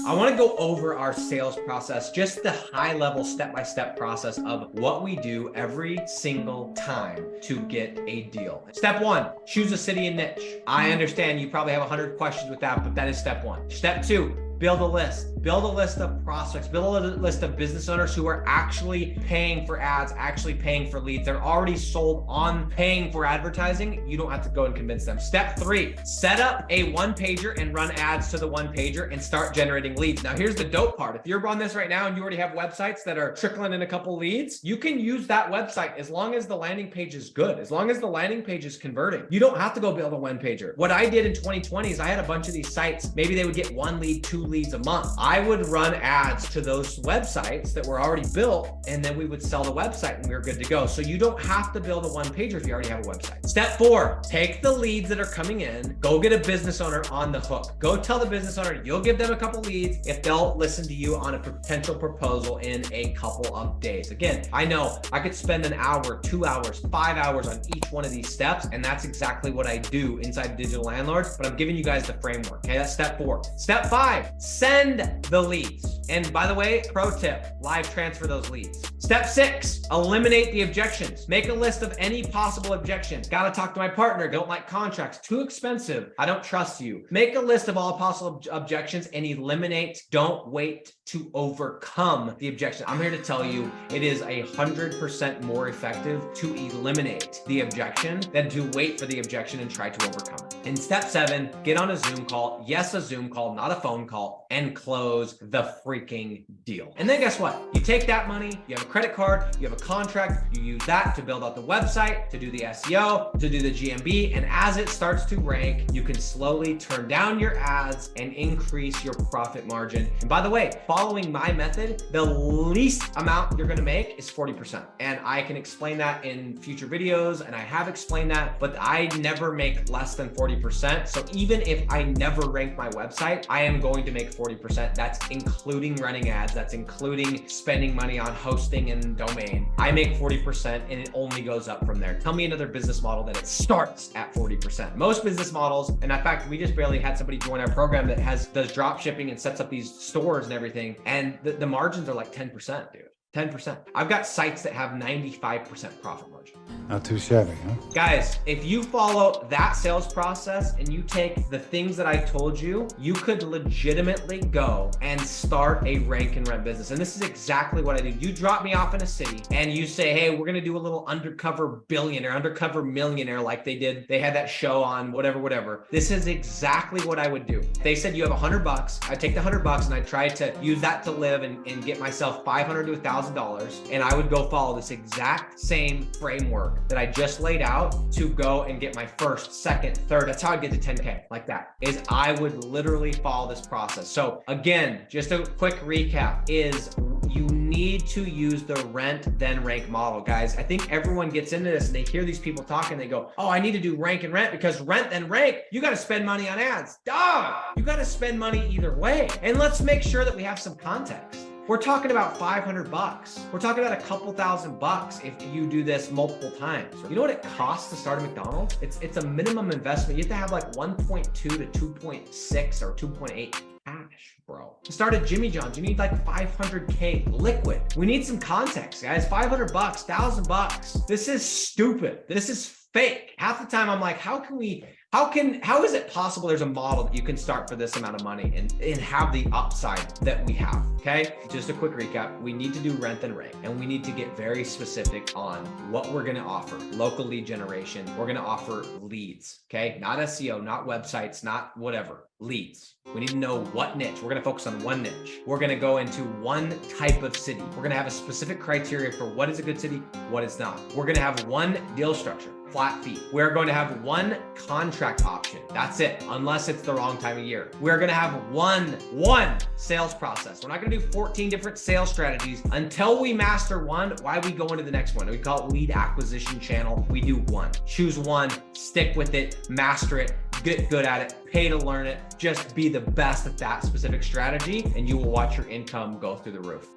I want to go over our sales process, just the high level step-by-step process of what we do every single time to get a deal. Step one, choose a city and niche. I understand you probably have 100 questions with that, but that is step one. Step two, build a list. Build a list of prospects. Build a list of business owners who are actually paying for ads, actually paying for leads. They're already sold on paying for advertising. You don't have to go and convince them. Step three, set up a one-pager and run ads to the one-pager and start generating leads. Now, here's the dope part. If you're on this right now and you already have websites that are trickling in a couple leads, you can use that website as long as the landing page is good, as long as the landing page is converting. You don't have to go build a one-pager. What I did in 2020 is I had a bunch of these sites. Maybe they would get 1 lead, 2 leads a month. I would run ads to those websites that were already built, and then we would sell the website and we were good to go. So you don't have to build a one-pager if you already have a website. Step four, take the leads that are coming in, go get a business owner on the hook. Go tell the business owner, you'll give them a couple leads if they'll listen to you on a potential proposal in a couple of days. Again, I know I could spend an hour, 2 hours, 5 hours on each one of these steps, and that's exactly what I do inside Digital Landlords, but I'm giving you guys the framework, okay? That's step four. Step five, send the leads. And by the way, pro tip, live transfer those leads. Step six, eliminate the objections. Make a list of any possible objections. Gotta talk to my partner, don't like contracts, too expensive, I don't trust you. Make a list of all possible objections and eliminate, don't wait to overcome the objection. I'm here to tell you, it is 100% more effective to eliminate the objection than to wait for the objection and try to overcome it. In step seven, get on a Zoom call. Yes, a Zoom call, not a phone call, and close the freaking deal. And then guess what? You take that money, you have a credit card, you have a contract, you use that to build out the website, to do the SEO, to do the GMB, and as it starts to rank, you can slowly turn down your ads and increase your profit margin. And by the way, following my method, the least amount you're gonna make is 40%. And I can explain that in future videos, and I have explained that, but I never make less than 40%. So even if I never rank my website, I am going to make 40%. That's including running ads, that's including spending money on hosting and domain. I make 40% and it only goes up from there. Tell me another business model that it starts at 40%. Most business models, and in fact, we just barely had somebody join our program that does drop shipping and sets up these stores and everything, and the margins are like 10%, dude. 10%. I've got sites that have 95% profit margin. Not too shabby, huh? Guys, if you follow that sales process and you take the things that I told you, you could legitimately go and start a rank and rent business. And this is exactly what I do. You drop me off in a city and you say, hey, we're going to do a little undercover billionaire, undercover millionaire, like they did. They had that show on whatever. This is exactly what I would do. They said you have $100. I take the $100 and I try to use that to live and get myself $500 to $1,000. And I would go follow this exact same framework that I just laid out to go and get my first, second, third. That's how I get to 10K, like that, is I would literally follow this process. So again, just a quick recap is you need to use the rent then rank model. Guys, I think everyone gets into this and they hear these people talking, they go, oh, I need to do rank and rent because rent then rank, you got to spend money on ads. Duh, you got to spend money either way. And let's make sure that we have some context. We're talking about $500. We're talking about a couple $1,000 if you do this multiple times. You know what it costs to start a McDonald's? It's a minimum investment. You have to have like 1.2 to 2.6 or 2.8 cash, bro. To start a Jimmy John's, you need like 500K liquid. We need some context, guys. $500, $1,000. This is stupid. This is fake. Half the time I'm like, how is it possible there's a model that you can start for this amount of money and have the upside that we have, okay? Just a quick recap. We need to do rent and rank, and we need to get very specific on what we're gonna offer. Local lead generation. We're gonna offer leads, okay? Not SEO, not websites, not whatever. Leads. We need to know what niche. We're gonna focus on one niche. We're gonna go into one type of city. We're gonna have a specific criteria for what is a good city, what is not. We're gonna have one deal structure. Flat fee. We're going to have one contract option. That's it, unless it's the wrong time of year. We're going to have one sales process. We're not going to do 14 different sales strategies until we master one. Why we go into the next one? We call it lead acquisition channel. We do one. Choose one, stick with it, master it, get good at it, pay to learn it. Just be the best at that specific strategy, and you will watch your income go through the roof.